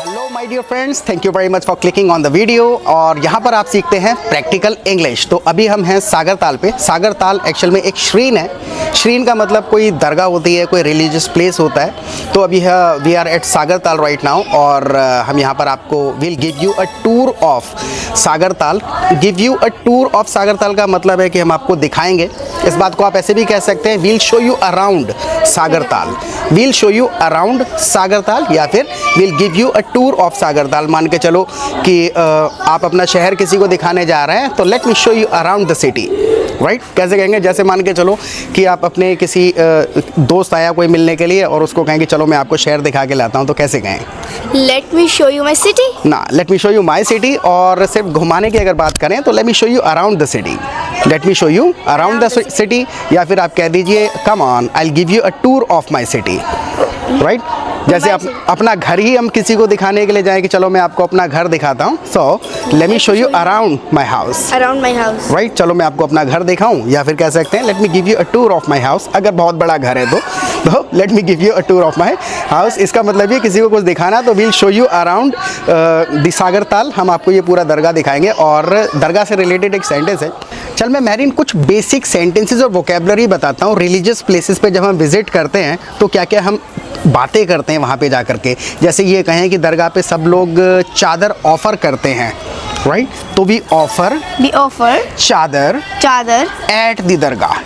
Hello my dear friends, thank you very much for clicking on the video. और यहाँ पर आप सीखते हैं प्रैक्टिकल इंग्लिश। तो अभी हम हैं सागर ताल पे। सागर ताल एक्चुअल में एक श्रीन है। श्रीन का मतलब कोई दरगाह होती है, कोई रिलीजियस प्लेस होता है। तो अभी वी आर एट सागर ताल राइट नाउ और हम यहाँ पर आपको will give you a tour of Sagar Tal. Give you a tour of Sagar Tal का मतलब है कि हम आपको दिखाएंगे। इस बात को आप ऐसे भी कह सकते हैं, we'll show you around Sagar Tal. We'll show you around Sagar Tal या फिर we'll give you a tour of Sagar Tal. मान के चलो कि आप अपना शहर किसी को दिखाने जा रहे हैं, तो let me show you around the city. Right, कैसे कहेंगे? जैसे मान के चलो कि आप अपने किसी दोस्त आया कोई मिलने के लिए और उसको कहेंगे चलो मैं आपको शहर दिखा के लाता हूँ, तो कैसे कहें? Let me show you my city ना, let me show you my city. और सिर्फ घुमाने की अगर बात करें तो let me show you around the city. Let me show you around the city या फिर आप कह दीजिए come on I will give you a tour of my city. Right, जैसे आप अपना घर ही हम किसी को दिखाने के लिए जाएं कि चलो मैं आपको अपना घर दिखाता हूँ, so let me show you around my house. Around my house, right, चलो मैं आपको अपना घर दिखाऊं। या फिर कह सकते हैं let me give you a tour of my house. अगर बहुत बड़ा घर है तो let me give you a tour of my house. इसका मतलब ये किसी को कुछ दिखाना तो we'll show you around the Sagar Tal. हम आपको ये पूरा दरगाह दिखाएंगे और दरगाह से रिलेटेड एक सेंटेंस है। चल मैं मेहरीन कुछ बेसिक सेंटेंसेस और वोकेबलरी बताता हूँ। रिलीजियस प्लेसेस पे जब हम विजिट करते हैं तो क्या क्या हम बातें करते हैं वहाँ पे जा करके। जैसे ये कहें कि दरगाह पे सब लोग चादर ऑफ़र करते हैं, राइट? तो वी ऑफ़र चादर एट द दरगाह।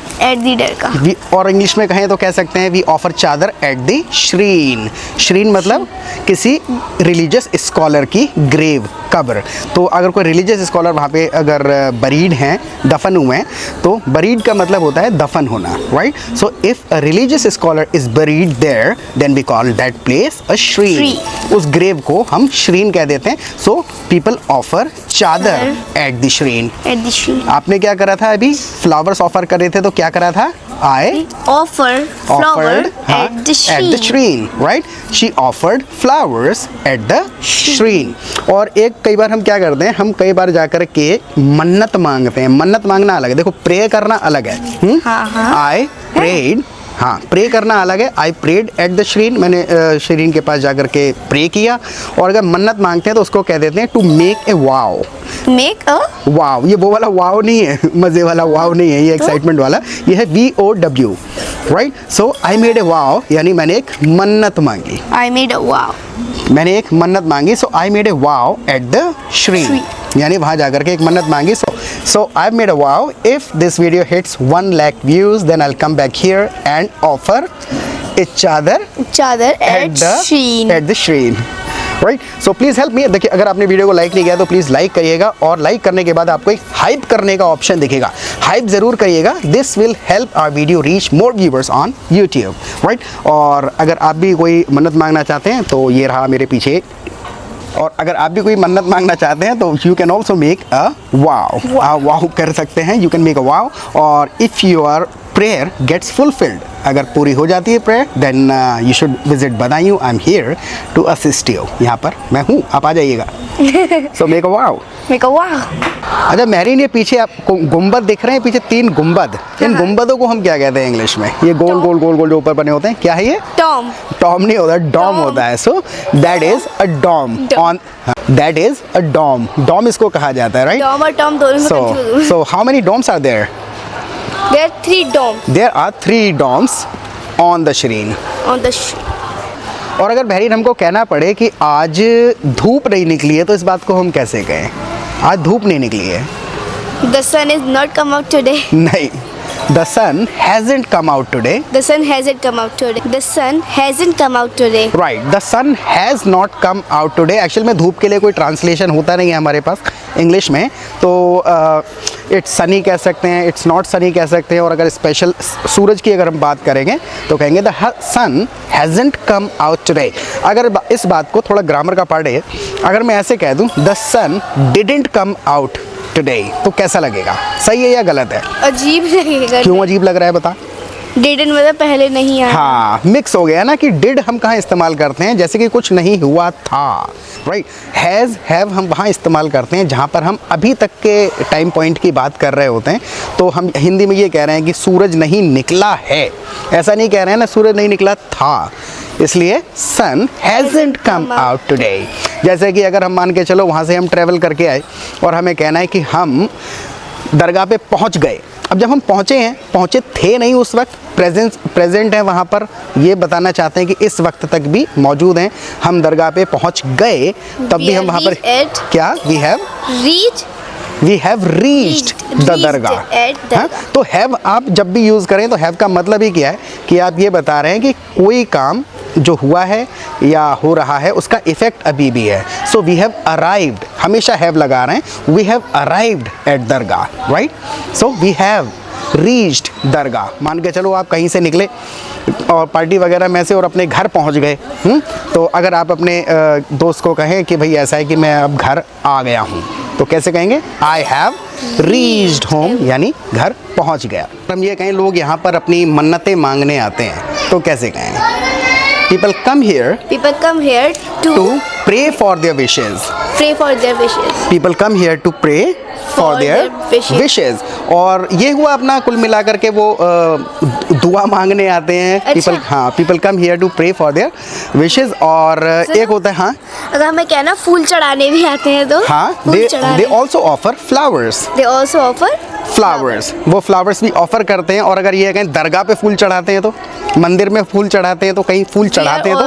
और इंग्लिश में कहें तो कह सकते हैं वी ऑफ़र चादर एट द श्रीन। श्रीन मतलब किसी रिलीजियस स्कॉलर की ग्रेव, कब्र। तो अगर कोई रिलीजियस स्कॉलर वहाँ पे अगर बरीड हैं, दफन हुए हैं, तो बरीड का मतलब होता है दफन होना, right? So if a religious scholar is buried there then we call that place a shrine. उस ग्रेव को हम श्रीन कह देते हैं। So people offer chadar at the shrine. आपने क्या करा था अभी? फ्लावर्स ऑफर कर रहे थे, तो क्या करा था? I offered flowers at the shrine, right? She offered flowers at the shrine. और एक कई बार हम क्या करते हैं, हम कई बार जाकर के मन्नत मांगते हैं। मन्नत मांगना अलग है, देखो प्रे करना अलग है। I prayed, हाँ, प्रे करना अलग है। आई प्रेड एट द श्रीन, मैंने श्रीन के पास जाकर के प्रे किया। और अगर मन्नत मांगते हैं तो उसको कह देते हैं to make a vow. Make a vow, ये वो वाला वाव नहीं है, मज़े वाला वाव नहीं है, ये एक्साइटमेंट वाला, ये है VOW, right? So I made a vow, यानी मैंने एक मन्नत मांगी। आई मेड अ वाव, मैंने एक मन्नत मांगी। So I made a vow at the shrine, यानी वहाँ जाकर के एक मन्नत मांगी। So I've made a vow, if this video hits 1 lakh views, then I'll come back here and offer a chadar at the shrine. Right? So please help me. देखिए, अगर आपने वीडियो को लाइक नहीं किया तो प्लीज़ लाइक करिएगा और like करने के बाद आपको एक हाइप करने का ऑप्शन दिखेगा। हाइप ज़रूर करिएगा। This will help our video reach more viewers on YouTube, right? और अगर आप भी कोई मन्नत मांगना चाहते हैं तो ये रहा मेरे पीछे। और अगर आप भी कोई मन्नत मांगना चाहते हैं तो you can also make a vow. Vow कर सकते हैं, you can make a vow. और if your prayer gets fulfilled, अगर पूरी हो जाती है prayer, then you should visit Badaun. I am here to assist you. यहाँ पर मैं हूँ, आप आ जाइएगा। So make a vow. अच्छा मेहरीन, ये पीछे आपको गुंबद दिख रहे हैं, पीछे 3 गुंबद। इन गुंबदों को हम क्या कहते हैं इंग्लिश में? ये गोल गोल गोल गोल जो ऊपर बने होते हैं, क्या है ये? टॉम। टॉम नहीं होता, डॉम होता है। So that is a dome on, that is a dome. Dome इसको कहा जाता है, राइट? डॉम और टॉम दोनों। So how many domes are there? There are 3 domes. There are 3 domes on the shrine. और अगर बहरीन हमको कहना पड़े कि आज धूप नहीं निकली है, तो इस बात को हम कैसे कहें? आज धूप नहीं निकली है। The sun is not come out today. नहीं, the sun hasn't come out today. The sun hasn't come out today. The sun hasn't come out today. Right, the sun has not come out today. Actual में धूप के लिए कोई translation होता नहीं है हमारे पास इंग्लिश में, तो इट्स सनी कह सकते हैं, इट्स नॉट सनी कह सकते हैं। और अगर स्पेशल सूरज की अगर हम बात करेंगे तो कहेंगे the sun hasn't come out today. अगर इस बात को थोड़ा ग्रामर का पार्ट है, अगर मैं ऐसे कह दूं the sun didn't come out today, तो कैसा लगेगा? सही है या गलत है? अजीब लगेगा। क्यों अजीब लग रहा है बता? डिडंट मतलब पहले नहीं आया। हाँ, मिक्स हो गया ना कि डिड हम कहाँ इस्तेमाल करते हैं जैसे कि कुछ नहीं हुआ था, राइट? हैज़ हैव हम वहाँ इस्तेमाल करते हैं जहाँ पर हम अभी तक के टाइम पॉइंट की बात कर रहे होते हैं। तो हम हिंदी में ये कह रहे हैं कि सूरज नहीं निकला है, ऐसा नहीं कह रहे हैं ना सूरज नहीं निकला था। इसलिए सन हैज़ंट कम आउट टुडे। जैसे कि अगर हम मान के चलो वहाँ से हम ट्रैवल करके आए और हमें कहना है कि हम दरगाह पे पहुँच गए। अब जब हम पहुँचे हैं, पहुँचे थे नहीं उस वक्त, प्रेजेंट है वहाँ पर, ये बताना चाहते हैं कि इस वक्त तक भी मौजूद हैं, हम दरगाह पे पहुँच गए तब भी हम वहाँ पर क्या वी हैव रीच्ड द दरगाह। हाँ, तो हैव आप जब भी यूज़ करें तो हैव का मतलब ही क्या है कि आप ये बता रहे हैं कि कोई काम जो हुआ है या हो रहा है उसका इफेक्ट अभी भी है। सो वी हैव अराइव्ड, हमेशा हैव लगा रहे हैं, we have arrived at dargah, right. So we have reached dargah. मान के चलो आप कहीं से निकले और पार्टी वगैरह में से और अपने घर पहुंच गए, तो अगर आप अपने दोस्त को कहें कि भाई ऐसा है कि मैं अब घर आ गया हूं, तो कैसे कहेंगे? आई हैव रीच्ड होम, यानी घर पहुंच गया। हम ये कहें लोग यहाँ पर अपनी मन्नतें मांगने आते हैं, तो कैसे कहें? People come here to pray for their wishes. People come here to pray for their wishes. और ये हुआ अपना कुल मिलाकर के वो दुआ मांगने आते हैं। अच्छा। People come here to pray for their wishes। और एक होता है, हाँ, अगर हमें कहना फूल चढ़ाने भी आते हैं तो हाँ, they also offer flowers। वो फ्लावर्स भी ऑफर करते हैं। और अगर ये कहें दरगाह पे फूल चढ़ाते हैं, तो मंदिर में फूल चढ़ाते हैं, तो कहीं फूल चढ़ाते हैं तो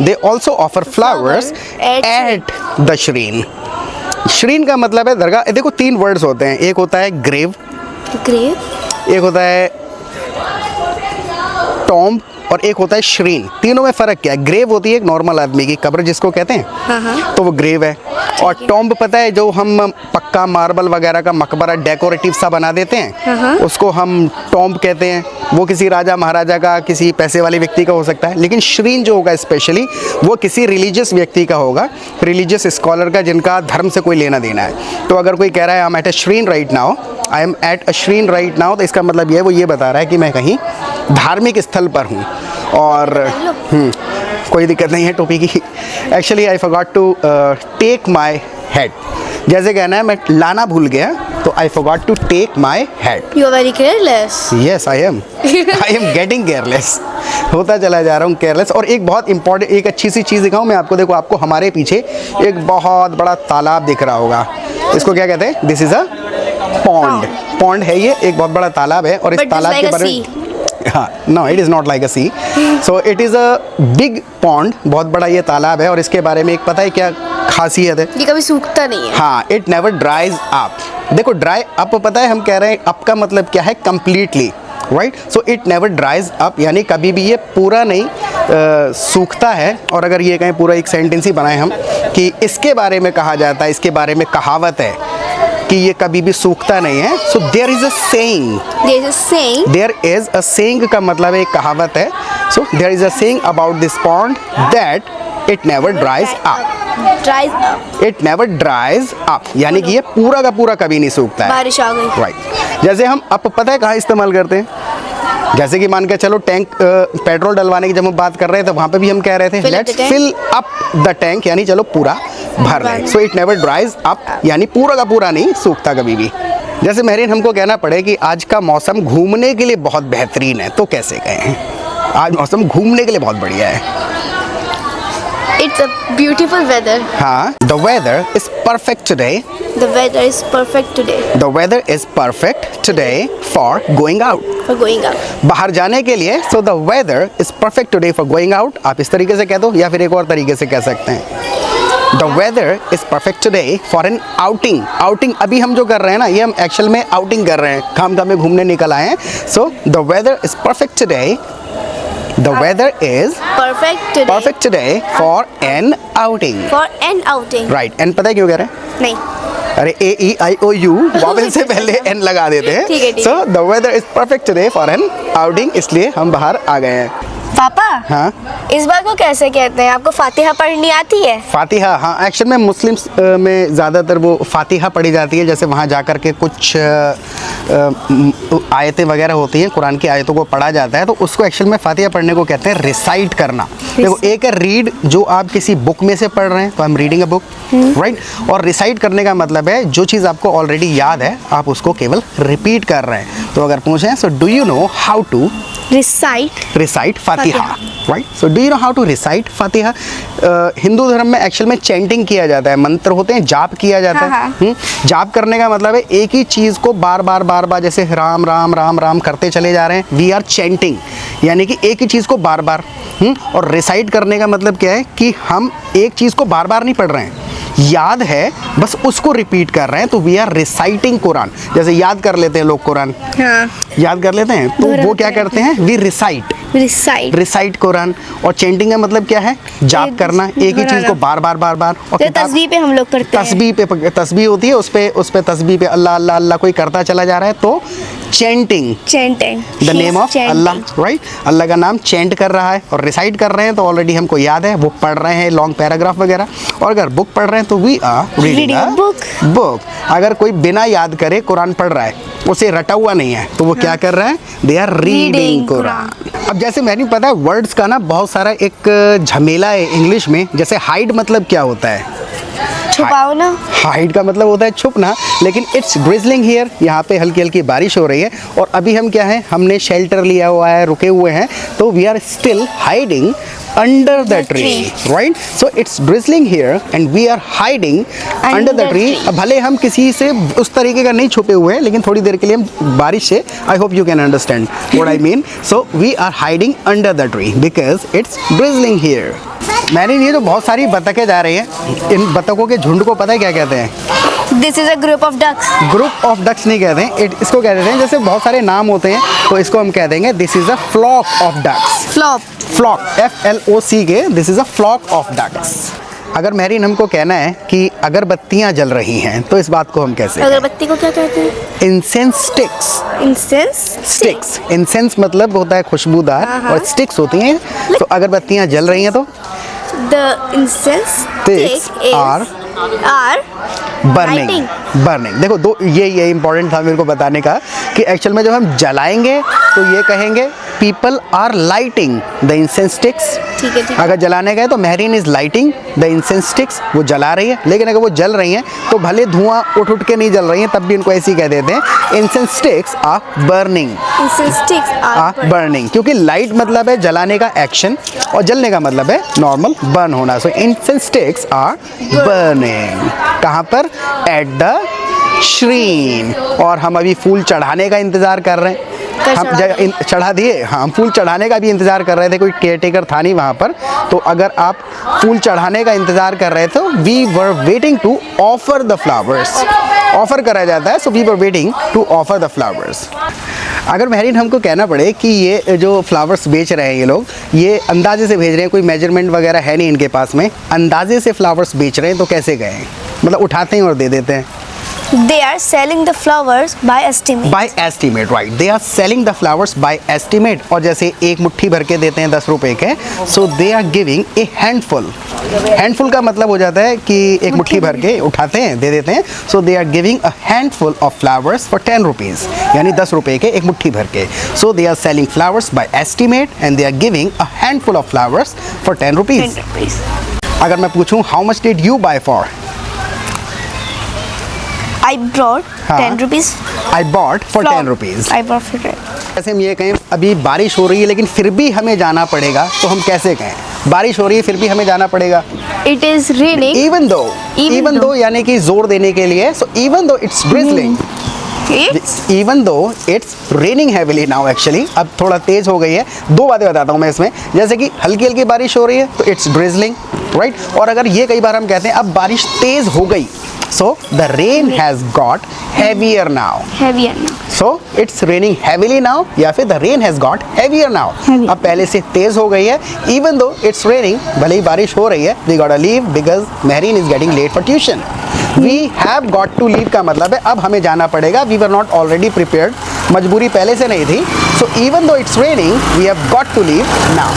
they also offer flowers at the shrine. Shrine का मतलब है दरगाह। देखो 3 वर्ड्स होते हैं, एक होता है ग्रेव, एक होता है टॉम्ब और एक होता है श्रीन। तीनों में फ़र्क क्या है? ग्रेव होती है एक नॉर्मल आदमी की कब्र जिसको कहते हैं, तो वो ग्रेव है। और टॉम्ब पता है जो हम पक्का मार्बल वगैरह का मकबरा डेकोरेटिव सा बना देते हैं, उसको हम टॉम्ब कहते हैं। वो किसी राजा महाराजा का, किसी पैसे वाले व्यक्ति का हो सकता है। लेकिन श्रीन जो होगा स्पेशली वो किसी रिलीजियस व्यक्ति का होगा, रिलीजियस स्कॉलर का, जिनका धर्म से कोई लेना देना है। तो अगर कोई कह रहा है I am at a shrine right now, I am at a shrine right now, तो इसका मतलब ये है वो ये बता रहा है कि मैं कहीं धार्मिक स्थल पर हूँ। और कोई दिक्कत नहीं है टोपी की। Actually I forgot to take my head. जैसे कहना है मैं लाना भूल गया, तो I forgot to take my head. You are very careless. Yes I am getting careless, होता चला जा रहा हूँ केयरलेस। और एक बहुत इंपॉर्टेंट, एक अच्छी सी चीज़ दिखाऊँ मैं आपको। देखो आपको हमारे पीछे एक बहुत बड़ा तालाब दिख रहा होगा, इसको क्या कहते हैं? This is a pond. Pond है ये, एक बहुत बड़ा तालाब है। और इस तालाब के बारे में, हाँ, no it is not like a sea, so it is a big pond, बहुत बड़ा ये तालाब है। और इसके बारे में एक पता है क्या खासियत है? ये कभी सूखता नहीं है। हाँ, इट नेवर ड्राइज अप। देखो ड्राई अप पता है हम कह रहे हैं, अप का मतलब क्या है? Completely, right. So it never dries up, यानी कभी भी ये पूरा नहीं सूखता है। और अगर ये कहें पूरा एक सेंटेंस ही बनाए हम कि इसके बारे में कहा जाता है, इसके बारे में कहावत है कि ये कभी भी सूखता नहीं है। So there is a saying, there is a saying का मतलब एक कहावत है। So there is a saying about this pond that it never dries up. It never dries up, यानी कि ये पूरा का पूरा कभी नहीं सूखता है। बारिश आ गई, राइट। जैसे हम अप पता है कहाँ इस्तेमाल करते हैं? जैसे कि मान के चलो टैंक पेट्रोल डलवाने की जब हम बात कर रहे थे, वहाँ पे भी हम कह रहे थे let's fill up the tank, यानी चलो पूरा भर लें। So it never dries up, यानी पूरा का पूरा नहीं सूखता कभी भी। जैसे मेहरीन हमको कहना पड़े कि आज का मौसम घूमने के लिए बहुत बेहतरीन है, तो कैसे कहें? आज मौसम घूमने के लिए बहुत बढ़िया है। It's a beautiful weather. हाँ, the weather is perfect today. The weather is perfect today. The weather is perfect today for going out. For going out. बाहर जाने के लिए, so the weather is perfect today for going out। आप इस तरीके से कह दो या फिर एक और तरीके से कह सकते हैं The weather is perfect today for an outing. Outing अभी हम जो कर रहे हैं ना, ये हम एक्चुअल में आउटिंग कर रहे हैं, काम में घूमने निकल आए हैं। So the weather is perfect today. The weather is perfect today for an outing. For an outing. Right. N पता है क्यों कह रहे हैं? नहीं। अरे AEIOU वावल से पहले N लगा देते हैं। ठीक है। So the weather is perfect today for an outing, इसलिए हम बाहर आ गए हैं। पापा, हाँ, इस बार को कैसे कहते हैं? आपको फातिहा पढ़नी आती है? फातिहा, हाँ, एक्चुअल में मुस्लिम्स में ज़्यादातर वो फातिहा पढ़ी जाती है। जैसे वहाँ जाकर के कुछ आयतें वगैरह होती हैं, कुरान की आयतों को पढ़ा जाता है, तो उसको एक्चुअल में फातिहा पढ़ने को कहते हैं रिसाइट करना। देखो एक है रीड, जो आप किसी बुक में से पढ़ रहे हैं, तो I am reading a book, right. और रिसाइट करने का मतलब है जो चीज़ आपको ऑलरेडी याद है, आप उसको केवल रिपीट कर रहे हैं। तो अगर पूछें so do you know how to Recite Fatiha, right? So do you know how to recite Fatiha? Hindu धर्म में एक्चुअल में चैंटिंग किया जाता है, मंत्र होते हैं, जाप किया जाता है। जाप करने का मतलब है एक ही चीज़ को बार बार जैसे राम राम राम राम करते चले जा रहे हैं, वी आर चैंटिंग, यानी कि एक ही चीज़ को बार बार। और रिसाइट करने का मतलब क्या है कि हम एक चीज़ को बार बार नहीं पढ़ रहे हैं, याद है बस उसको रिपीट कर रहे हैं, तो वी आर रिसाइटिंग कुरान। जैसे याद कर लेते हैं लोग कुरान, याद कर लेते हैं, तो वो क्या करते हैं, वी रिसाइट कुरान। और चैंटिंग का मतलब क्या है, जाप करना, एक ही चीज़ को बार बार। और तस्बीह पे हम लोग करते हैं, तस्बीह होती है, उस पे तस्बीह पे अल्लाह अल्लाह अल्लाह कोई करता चला जा रहा है, तो chanting, the name of Allah, right? Allah का नाम चैंट कर रहा है। और रिसाइट कर रहे हैं तो ऑलरेडी हमको याद है, वो पढ़ रहे हैं लॉन्ग पैराग्राफ वगैरह। और अगर बुक पढ़ रहे हैं तो we are reading a book. अगर कोई बिना याद करे कुरान पढ़ रहा है, उसे रटा हुआ नहीं है, तो वो क्या कर रहा है, दे आर रीडिंग कुरान। अब जैसे मैंने पता है वर्ड्स का ना बहुत सारा एक झमेला है इंग्लिश में। जैसे हाइड मतलब क्या होता है, छुपाओ ना, हाइड का मतलब होता है छुपना, लेकिन इट्स ड्रिजलिंग हियर, यहाँ पे हल्की हल्की बारिश हो रही है। और अभी हम क्या है, हमने शेल्टर लिया हुआ है, रुके हुए हैं, तो we are still hiding under the tree, right? So it's drizzling here and we are hiding under the tree. अब भले हम किसी से उस तरीके का नहीं छुपे हुए हैं, लेकिन थोड़ी देर के लिए हम बारिश से, I hope you can understand what I mean. So we are hiding under the tree because it's drizzling here. मैंने ये जो बहुत सारी बतखें जा रही हैं, इन बतखों के झुंड को पता है क्या कहते हैं? This is a group of ducks. Group of ducks नहीं कहते हैं, इसको कह देते हैं, जैसे बहुत सारे नाम होते हैं, तो इसको हम कह देंगे this is a flock of ducks. Flock, FLOC के, this is a flock of ducks. अगर मेहरीन हमको कहना है कि अगरबत्तियाँ जल रही हैं, तो इस बात को हम कैसे, अगरबत्ती को क्या कहते हैं? Incense sticks. इंसेंस मतलब होता है खुशबूदार, और स्टिक्स होती हैं, तो अगरबत्तियाँ जल रही हैं, तो the incense sticks are burning. देखो दो, ये इंपॉर्टेंट था मेरे को बताने का कि एक्चुअल में जब हम जलाएंगे तो ये कहेंगे people are lighting the incense sticks. ठीक है। अगर जलाने गए तो Mehreen is lighting the incense sticks, वो जला रही है। लेकिन अगर वो जल रही हैं तो भले धुआं उठ के नहीं जल रही हैं, तब भी इनको ऐसे ही कह देते हैं इंसेंस स्टिक्स आर बर्निंग। क्योंकि लाइट मतलब है जलाने का एक्शन, और जलने का मतलब है नॉर्मल बर्न होना। So incense sticks are burning. कहाँ पर? At the shrine. और हम अभी फूल चढ़ाने का इंतज़ार कर रहे हैं, हम चढ़ा दिए, हाँ, हम फूल चढ़ाने का भी इंतज़ार कर रहे थे, कोई केयर टेकर था नहीं वहाँ पर। तो अगर आप फूल चढ़ाने का इंतज़ार कर रहे थे, we were waiting to offer the flowers. Offer करा जाता है, so we were waiting to offer the flowers. अगर मेहरीन हमको कहना पड़े कि ये जो फ्लावर्स बेच रहे हैं ये लोग, ये अंदाजे से भेज रहे हैं, कोई मेजरमेंट वगैरह है नहीं इनके पास में, अंदाजे से फ्लावर्स बेच रहे हैं, तो कैसे गए? मतलब उठाते हैं और दे देते हैं। They are selling the flowers by estimate. By estimate, right? They are selling the flowers by estimate. और जैसे एक मुट्ठी भर के देते हैं 10 रुपए के, so they are giving a handful. Handful का मतलब हो जाता है कि एक मुट्ठी भर के उठाते हैं, दे देते हैं. So they are giving a handful of flowers for 10 rupees. यानी 10 रुपए के एक मुट्ठी भर के. So they are selling flowers by estimate and they are giving a handful of flowers for 10 rupees. 10 rupees. अगर मैं पूछूं how much did you buy for? I brought 10 rupees. I bought for 10 rupees. I bought for 10. जैसे हम ये कहें अभी बारिश हो रही है लेकिन फिर भी हमें जाना पड़ेगा, तो हम कैसे कहें? बारिश हो रही है फिर भी हमें जाना पड़ेगा। It is raining. Even though यानी कि जोर देने के लिए, so even though it's drizzling. Even though it's raining heavily now actually, अब थोड़ा तेज हो गई है। दो बातें बताता हूँ मैं इसमें, जैसे कि हल्की हल्की बारिश हो रही है तो it's drizzling, right? और अगर ये कई बार हम कहते हैं अब बारिश तेज हो गई, so the rain has got heavier now. So it's raining heavily now, या फिर the rain has got heavier now. अब पहले से तेज हो गई है। Even though it's raining, भले ही बारिश हो रही है, we gotta leave because Mehreen is getting late for tuition. We have got to leave का मतलब है अब हमें जाना पड़ेगा। We were not already prepared. मजबूरी पहले से नहीं थी। So even though it's raining, we have got to leave now.